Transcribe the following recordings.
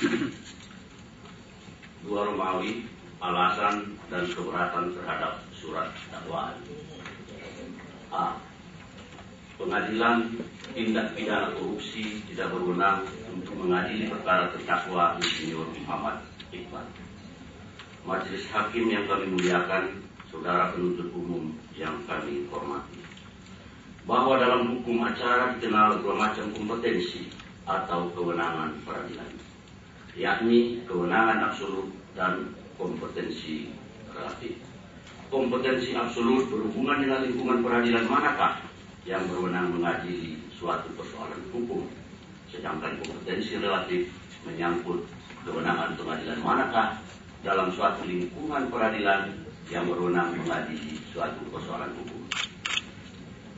2 Romawi, alasan dan keberatan terhadap surat dakwaan. A. Pengadilan tindak pidana korupsi tidak berwenang untuk mengadili perkara terdakwa Insinyur Muhammad Iqbal. Majelis Hakim yang kami muliakan, saudara penuntut umum yang kami hormati, bahwa dalam hukum acara dikenal 2 macam kompetensi atau kewenangan peradilan, yakni kewenangan absolut dan kompetensi relatif. Kompetensi absolut berhubungan dengan lingkungan peradilan manakah yang berwenang mengadili suatu persoalan hukum, sedangkan kompetensi relatif menyangkut kewenangan pengadilan manakah dalam suatu lingkungan peradilan yang berwenang mengadili suatu persoalan hukum.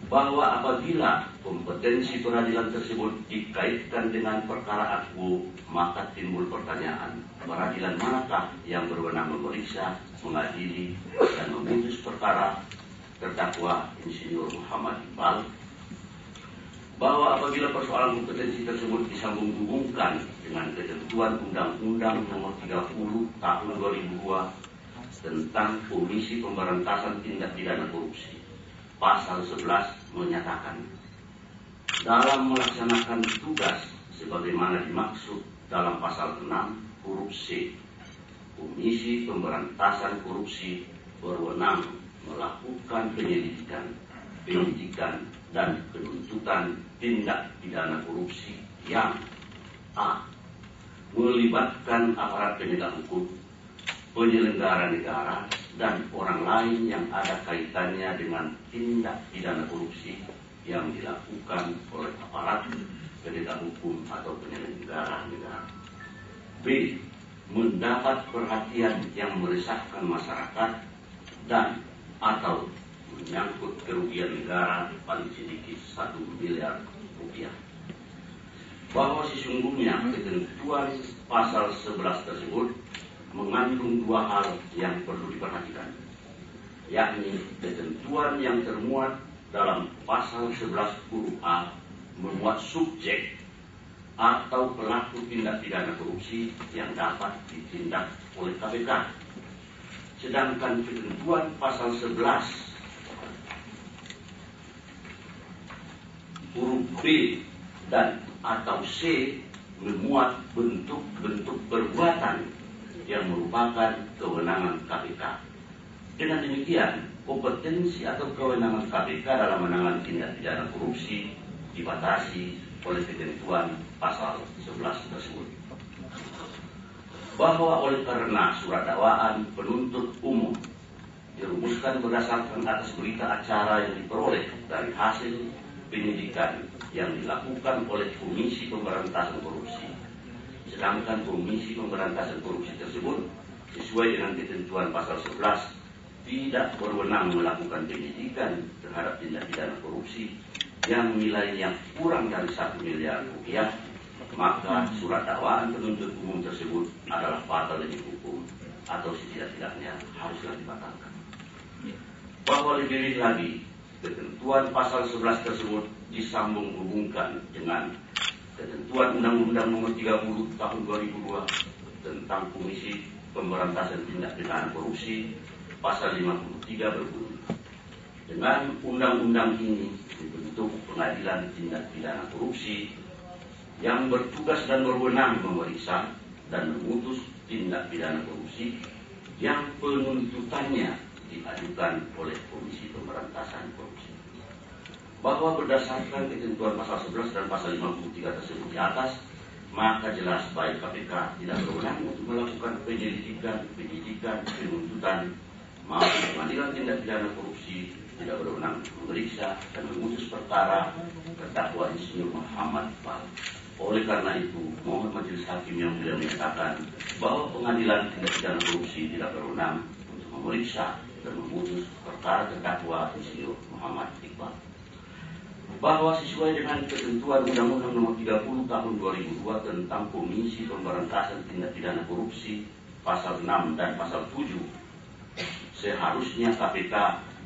Bahwa apabila kompetensi peradilan tersebut dikaitkan dengan perkara akbu, maka timbul pertanyaan, peradilan manakah yang berwenang memeriksa, mengadili, dan memutus perkara terdakwa Insinyur Muhammad Iqbal. Bahwa apabila persoalan kompetensi tersebut disambung-hubungkan dengan ketentuan Undang-Undang Nomor 30 Tahun 2002 tentang Komisi Pemberantasan Tindak Pidana Korupsi, Pasal 11 menyatakan, dalam melaksanakan tugas sebagaimana dimaksud dalam Pasal 6 huruf C, Komisi Pemberantasan Korupsi berwenang melakukan penyelidikan, dan penuntutan tindak pidana korupsi yang A. melibatkan aparat penegak hukum, penyelenggara negara, dan orang lain yang ada kaitannya dengan tindak pidana korupsi yang dilakukan oleh aparat penegak hukum atau penyelenggara negara. B. mendapat perhatian yang meresahkan masyarakat dan atau menyangkut kerugian negara paling sedikit 1 miliar rupiah. Bahwa sesungguhnya ketentuan pasal 11 tersebut mengandung 2 hal yang perlu diperhatikan, yakni ketentuan yang termuat dalam pasal 11 huruf A memuat subjek atau pelaku tindak pidana korupsi yang dapat ditindak oleh KPK. Sedangkan ketentuan pasal 11 huruf B dan atau C memuat bentuk-bentuk perbuatan yang merupakan kewenangan KPK. Dengan demikian, kompetensi atau kewenangan KPK dalam menangani tindak pidana korupsi dibatasi oleh ketentuan pasal 11 tersebut. Bahwa oleh karena surat dakwaan penuntut umum dirumuskan berdasarkan atas berita acara yang diperoleh dari hasil penyidikan yang dilakukan oleh Komisi Pemberantasan Korupsi, sedangkan Komisi Pemberantasan Korupsi tersebut sesuai dengan ketentuan pasal 11 tidak berwenang melakukan penyidikan terhadap tindak pidana korupsi yang nilainya kurang dari 1 miliar rupiah, maka surat dakwaan penuntut umum tersebut adalah batal demi hukum atau setidak-tidaknya haruslah dibatalkan. Bahwa lebih lagi, ketentuan pasal 11 tersebut disambung hubungkan dengan ketentuan Undang-Undang Nomor 30 Tahun 2002 tentang Komisi Pemberantasan Tindak Pidana Korupsi, Pasal 53 berbunyi, dengan undang-undang ini dibentuk pengadilan tindak pidana korupsi yang bertugas dan berwenang memeriksa dan memutus tindak pidana korupsi yang penuntutannya diajukan oleh Komisi Pemberantasan Korupsi. Bahwa berdasarkan ketentuan pasal 11 dan pasal 53 tersebut di atas, maka jelas baik KPK tidak berwenang untuk melakukan penyelidikan, penyidikan, penuntutan, maupun pengadilan tindak pidana korupsi tidak berwenang memeriksa dan memutus perkara terdakwa Insinyur Muhammad Iqbal. Oleh karena itu, mohon majelis hakim yang mulia menyatakan bahwa pengadilan tindak pidana korupsi tidak berwenang untuk memeriksa dan memutus perkara terdakwa Insinyur Muhammad Iqbal. Bahwa sesuai dengan ketentuan Undang-Undang Nomor 30 Tahun 2002 tentang Komisi Pemberantasan Tindak Pidana Korupsi, Pasal 6 dan Pasal 7, seharusnya KPK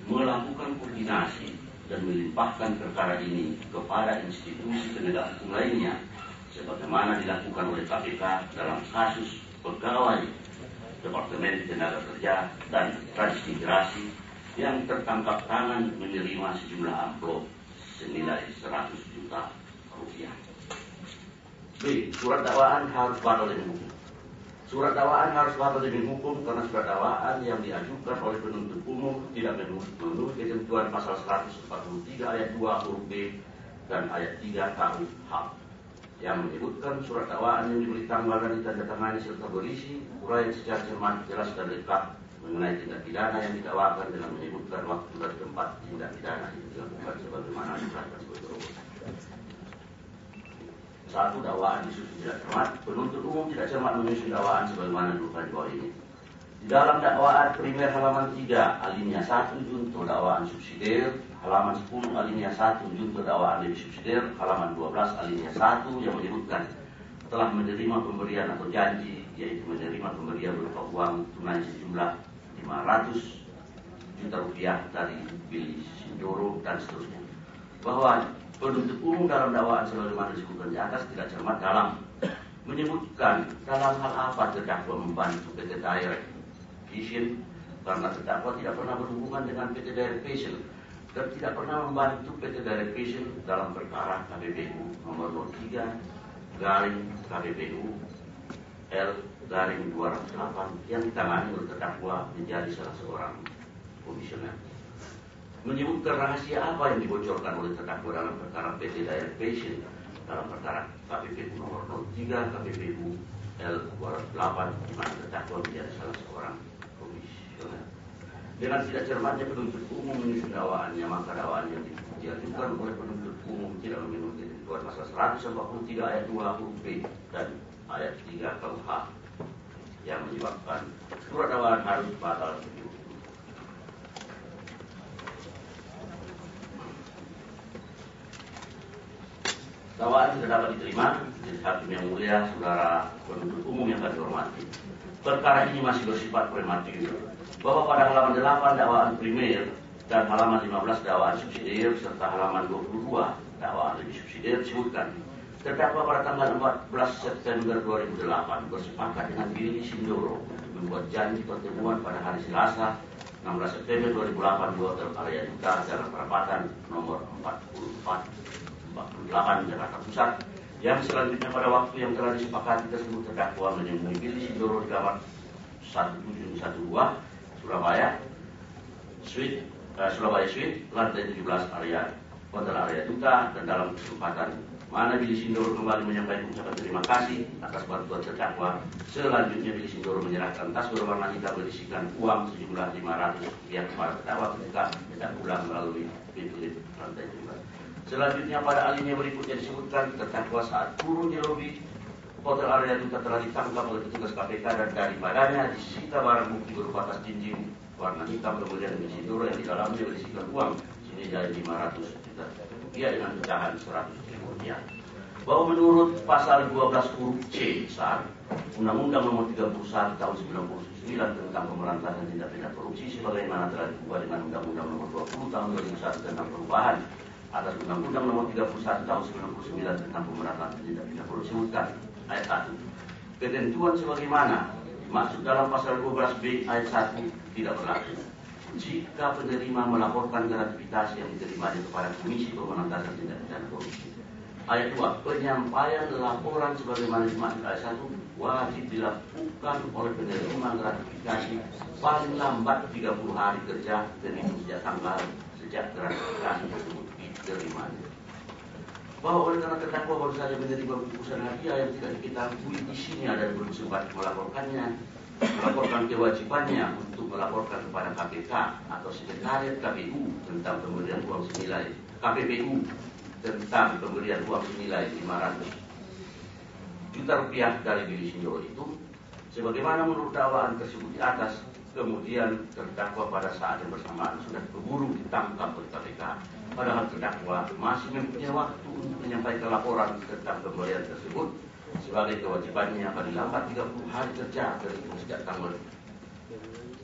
melakukan koordinasi dan melimpahkan perkara ini kepada institusi penegak hukum lainnya sebagaimana dilakukan oleh KPK dalam kasus pegawai Departemen Tenaga Kerja dan Transmigrasi yang tertangkap tangan menerima sejumlah amplop senilai 100 juta rupiah. B. Surat dakwaan harus batal demi hukum. Surat dakwaan harus batal demi hukum karena surat dakwaan yang diajukan oleh penuntut umum tidak memenuhi ketentuan pasal 143 ayat 2 huruf B dan ayat 3 KUH yang menyebutkan surat dakwaan yang diberi tanggal dan ditandatangani serta berisi uraian secara cermat, jelas dan lengkap mengenai tindak pidana yang didakwakan dengan menyebutkan waktu dan tempat tindak pidana yang dilakukan sebagaimana diterangkan berikut. 1. Dakwaan disusun tidak cermat. Penuntut umum tidak cermat menyusun dakwaan sebagaimana dilakukan di bawah ini. Di dalam dakwaan primer halaman 3 alinea 1 junto dakwaan subsidiar, halaman 10 alinea 1 junto dakwaan lebih subsidiar, halaman 12 alinea 1 yang menyebutkan telah menerima pemberian atau janji, yaitu menerima pemberian berupa uang tunai sejumlah 500 juta rupiah dari Billy Sindoro dan seterusnya. Bahwa penuntut umum dalam dakwaan sebagaimana disebutkan di atas tidak cermat dalam menyebutkan dalam hal apa terdakwa membantu PT Direct Vision, karena terdakwa tidak pernah berhubungan dengan PT Direct Vision dan tidak pernah membantu PT Direct Vision dalam perkara KPPU nomor 03 garing KPPU L/208 yang ditangani oleh terdakwa menjadi salah seorang komisioner. Menyebutkan rahasia apa yang dibocorkan oleh terdakwa dalam perkara PT Direct Vision dalam perkara KPPU nomor 03 KPPU L/208 di mana terdakwa menjadi salah seorang komisioner. Dengan tidak cermatnya penuntut umum menyusun dakwaannya, maka dakwaan yang diajukan oleh penuntut umum tidak memenuhi ketentuan pasal 143 ayat 2 huruf B dan ayat 3 KUH yang menyebabkan surat dakwaan harus batal. Dakwaan tidak dapat diterima dari hakim yang mulia, saudara penuntut umum yang kami hormati. Perkara ini masih bersifat prematur, bahwa pada halaman 8 dakwaan primer dan halaman 15 dakwaan subsidiar serta halaman 22 dakwaan lebih subsidiar disebutkan terdakwa pada tanggal 14 September 2008 bersepakat dengan Billy Sindoro untuk membuat janji pertemuan pada hari Selasa 16 September 2008 di Hotel Arya Duta Jalan Perapatan nomor 48 Jakarta Pusat, yang selanjutnya pada waktu yang telah disepakati tersebut terdakwa menemui Billy Sindoro di kamar 1712 Surabaya Suite, lantai 17 area Hotel Arya Duta, dan dalam kesempatan mana Billy Sindoro kembali menyampaikan ucapan terima kasih atas bantuan terdakwa. Selanjutnya Billy Sindoro menyerahkan tas berwarna hitam berisikan uang sejumlah 500 rupiah kepada terdakwa ketika tidak pulang melalui pintu lift lantai 17. Selanjutnya pada alinea berikutnya disebutkan terdakwa saat turun di lobi Hotel Arya Duta telah ditangkap oleh petugas KPK dan daripadanya disita barang bukti berupa tas jinjing warna hitam, kemudian Billy Sindoro yang di dalamnya berisikan uang senilai 500 juta rupiah dengan pecahan 100.000 rupiah. Bahwa menurut pasal 12 huruf C besar Undang-Undang Nomor 31 Tahun 99 tentang pemberantasan tindak pidana korupsi sebagaimana telah diubah dengan Undang-Undang Nomor 20 Tahun 2001 tentang perubahan atas Undang-Undang Nomor 31 Tahun 99 tentang pemberantasan tindak pidana korupsi disebutkan ayat 1 ketentuan sebagaimana maksud dalam pasal 12B ayat 1 tidak berlaku jika penerima melaporkan gratifikasi yang diterimanya kepada Komisi Pemberantasan Tindak Pidana Korupsi. Ayat 2, penyampaian laporan sebagaimana dimaksud ayat 1 wajib dilakukan oleh penerima gratifikasi paling lambat 30 hari kerja terhitung sejak gratifikasi tersebut diterimanya. Bahwa oleh karena terdakwa baru saja menerima putusan hadiah yang tidak diketahui isinya dan belum sempat melaporkan kewajibannya untuk melaporkan kepada KPK atau Sekretariat KPU tentang pemberian uang senilai KPPU tentang pemberian uang senilai 500 juta rupiah dari Billy Sindoro itu, sebagaimana menurut dakwaan tersebut di atas, kemudian terdakwa pada saat yang bersamaan sudah keburu ditangkap oleh KPK. Padahal terdakwa masih mempunyai waktu untuk menyampaikan laporan tentang pemberian tersebut sebagai kewajibannya paling lambat 30 hari kerja dari sejak tanggal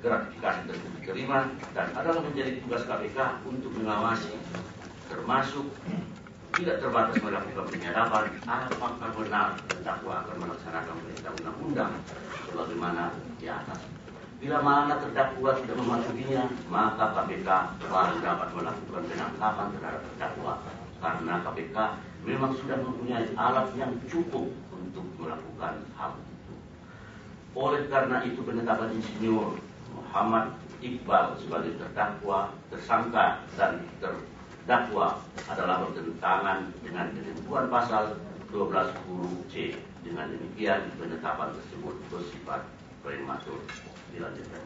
gratifikasi tersebut diterima, dan adalah menjadi tugas KPK untuk mengawasi termasuk tidak terbatas melakukan penyadapan, apakah benar terdakwa akan melaksanakan perintah undang-undang sebagaimana di atas. Bila mana terdakwa tidak mematuhinya, maka KPK baru dapat melakukan penangkapan terhadap terdakwa, karena KPK memang sudah mempunyai alat yang cukup untuk melakukan hal itu. Oleh karena itu, penetapan Insinyur Muhammad Iqbal sebagai terdakwa, tersangka, dan terdakwa adalah bertentangan dengan ketentuan pasal 12 huruf C. Dengan demikian, penetapan tersebut bersifat prematur. Dilanjutkan.